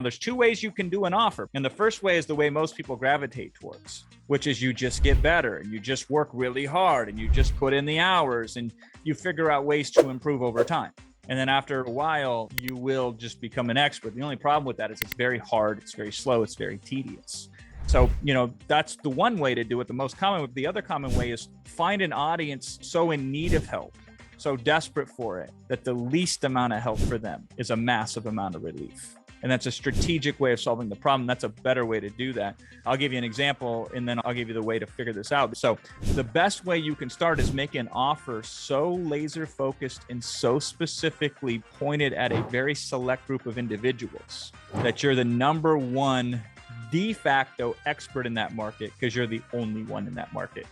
There's two ways you can do an offer. And the first way is the way most people gravitate towards, which is you just get better and you just work really hard and you just put in the hours and you figure out ways to improve over time. And then after a while, you will just become an expert. The only problem with that is it's very hard, it's very slow, it's very tedious. So, that's the one way to do it. The most common, the other common way is find an audience so in need of help, so desperate for it, that the least amount of help for them is a massive amount of relief. And that's a strategic way of solving the problem. That's a better way to do that. I'll give you an example, and then I'll give you the way to figure this out. So the best way you can start is make an offer so laser focused and so specifically pointed at a very select group of individuals that you're the number one de facto expert in that market because you're the only one in that market.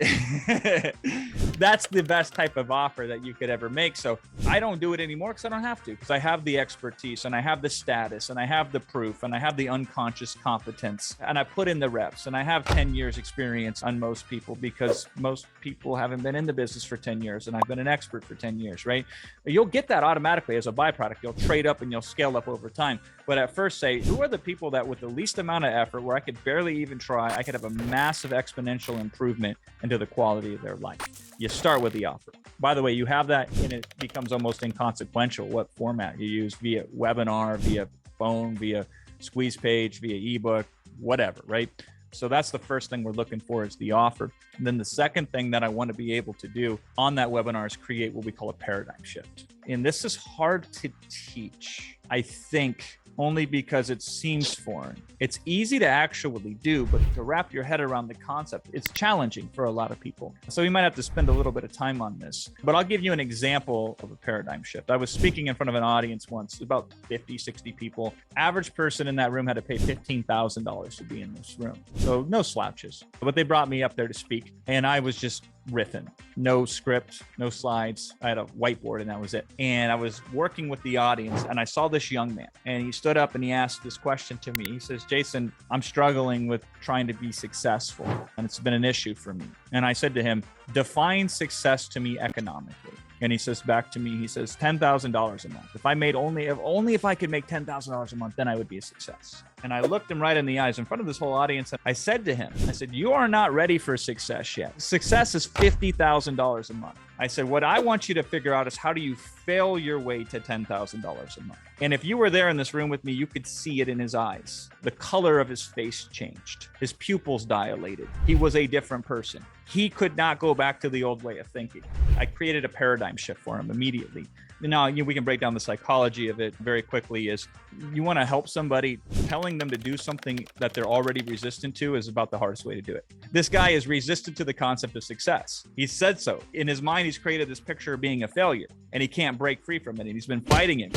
That's the best type of offer that you could ever make. So I don't do it anymore because I don't have to, because I have the expertise and I have the status and I have the proof and I have the unconscious competence and I put in the reps and I have 10 years experience on most people because most people haven't been in the business for 10 years and I've been an expert for 10 years, right? You'll get that automatically as a byproduct. You'll trade up and you'll scale up over time. But at first say, who are the people that with the least amount of effort, where I could barely even try, I could have a massive exponential improvement into the quality of their life? You start with the offer. By the way, you have that and it becomes almost inconsequential what format you use, via webinar, via phone, via squeeze page, via ebook, whatever, right? So that's the first thing we're looking for is the offer. And then the second thing that I want to be able to do on that webinar is create what we call a paradigm shift. And this is hard to teach, I think, only because it seems foreign. It's easy to actually do, but to wrap your head around the concept, it's challenging for a lot of people. So we might have to spend a little bit of time on this, but I'll give you an example of a paradigm shift. I was speaking in front of an audience once, about 50, 60 people. Average person in that room had to pay $15,000 to be in this room. So no slouches, but they brought me up there to speak and I was just riffing, no script, no slides. I had a whiteboard and that was it. And I was working with the audience and I saw this young man and he stood up and he asked this question to me. He says, Jason, I'm struggling with trying to be successful and it's been an issue for me. And I said to him, define success to me economically. And he says back to me, he says, $10,000 a month. If I made only if I could make $10,000 a month, then I would be a success. And I looked him right in the eyes in front of this whole audience. And I said to him, I said, you are not ready for success yet. Success is $50,000 a month. I said, what I want you to figure out is how do you fail your way to $10,000 a month? And if you were there in this room with me, you could see it in his eyes. The color of his face changed. His pupils dilated. He was a different person. He could not go back to the old way of thinking. I created a paradigm shift for him immediately. Now, we can break down the psychology of it very quickly. Is you want to help somebody, telling them to do something that they're already resistant to is about the hardest way to do it. This guy is resistant to the concept of success. He said so. In his mind, he's created this picture of being a failure and he can't break free from it. And he's been fighting it.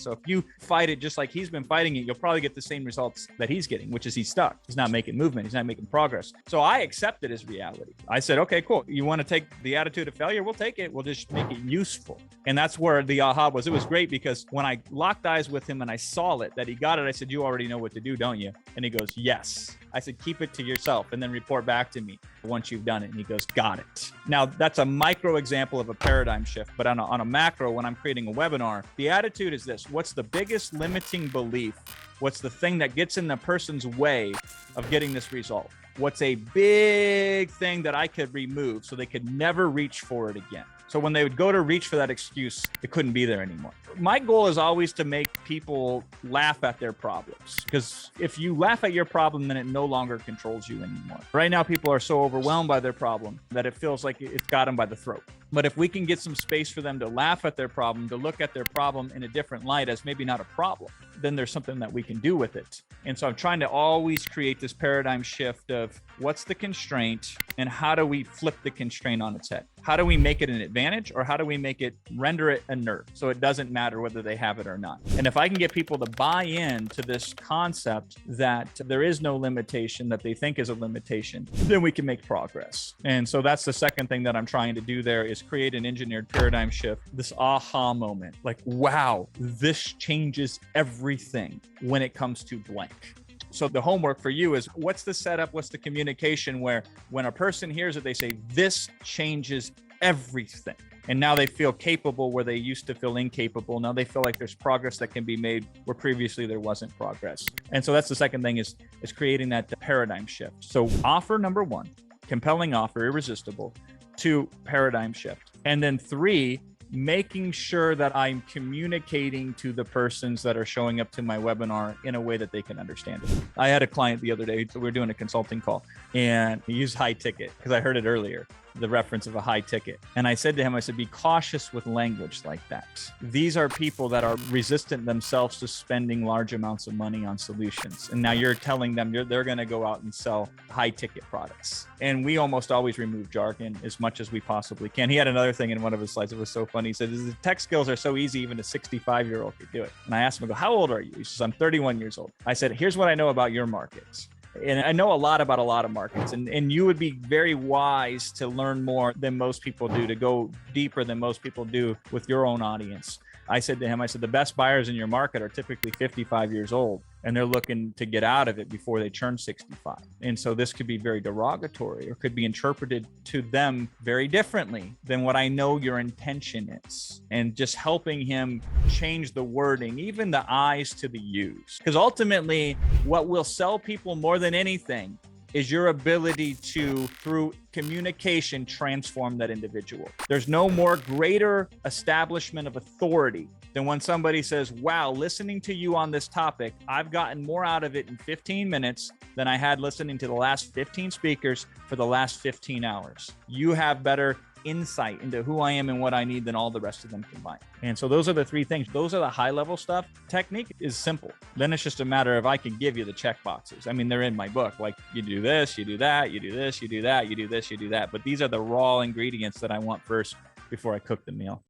So if you fight it just like he's been fighting it, you'll probably get the same results that he's getting, which is he's stuck. He's not making movement. He's not making progress. So I accepted his reality. I said, okay, cool. You want to take the attitude of failure? We'll take it. We'll just make it useful. And that's where the aha was. It was great because when I locked eyes with him and I saw it, that he got it, I said, you already know what to do, don't you? And he goes, yes. I said, keep it to yourself and then report back to me once you've done it. And he goes, got it. Now, that's a micro example of a paradigm shift. But on a macro, when I'm creating a webinar, the attitude is this. What's the biggest limiting belief? What's the thing that gets in the person's way of getting this result? What's a big thing that I could remove so they could never reach for it again? So when they would go to reach for that excuse, it couldn't be there anymore. My goal is always to make people laugh at their problems, because if you laugh at your problem, then it no longer controls you anymore. Right now, people are so overwhelmed by their problem that it feels like it's got them by the throat. But if we can get some space for them to laugh at their problem, to look at their problem in a different light as maybe not a problem, then there's something that we can do with it. And so I'm trying to always create this paradigm shift of what's the constraint and how do we flip the constraint on its head? How do we make it an advantage, or how do we make it render it inert so it doesn't matter whether they have it or not? And if I can get people to buy in to this concept that there is no limitation that they think is a limitation, then we can make progress. And so that's the second thing that I'm trying to do there, is create an engineered paradigm shift, this aha moment, like, wow, this changes everything when it comes to blank. So the homework for you is, what's the setup? What's the communication where when a person hears it, they say, this changes everything. And now they feel capable where they used to feel incapable. Now they feel like there's progress that can be made where previously there wasn't progress. And so that's the second thing is creating that paradigm shift. So offer number one, compelling offer, irresistible. 2, paradigm shift. And then 3, making sure that I'm communicating to the persons that are showing up to my webinar in a way that they can understand it. I had a client the other day, so we were doing a consulting call, and he used high ticket because I heard it earlier, the reference of a high ticket. And I said to him, I said, be cautious with language like that. These are people that are resistant themselves to spending large amounts of money on solutions. And now you're telling them they're going to go out and sell high ticket products. And we almost always remove jargon as much as we possibly can. He had another thing in one of his slides. It was so funny. He said, the tech skills are so easy, even a 65-year-old could do it. And I asked him, I go, how old are you? He says, I'm 31 years old. I said, here's what I know about your markets. And I know a lot about a lot of markets, and you would be very wise to learn more than most people do, to go deeper than most people do with your own audience. I said to him, I said, the best buyers in your market are typically 55 years old, and they're looking to get out of it before they turn 65. And so this could be very derogatory or could be interpreted to them very differently than what I know your intention is. And just helping him change the wording, even the I's to the U's. Because ultimately, what will sell people more than anything is your ability to, through communication, transform that individual. There's no more greater establishment of authority than when somebody says, wow, listening to you on this topic, I've gotten more out of it in 15 minutes than I had listening to the last 15 speakers for the last 15 hours. You have better insight into who I am and what I need than all the rest of them combined. And so those are the 3 things. Those are the high level stuff. Technique is simple. Then it's just a matter of I can give you the check boxes. I mean, they're in my book. Like you do this, you do that, you do this, you do that, you do this, you do that. But these are the raw ingredients that I want first before I cook the meal.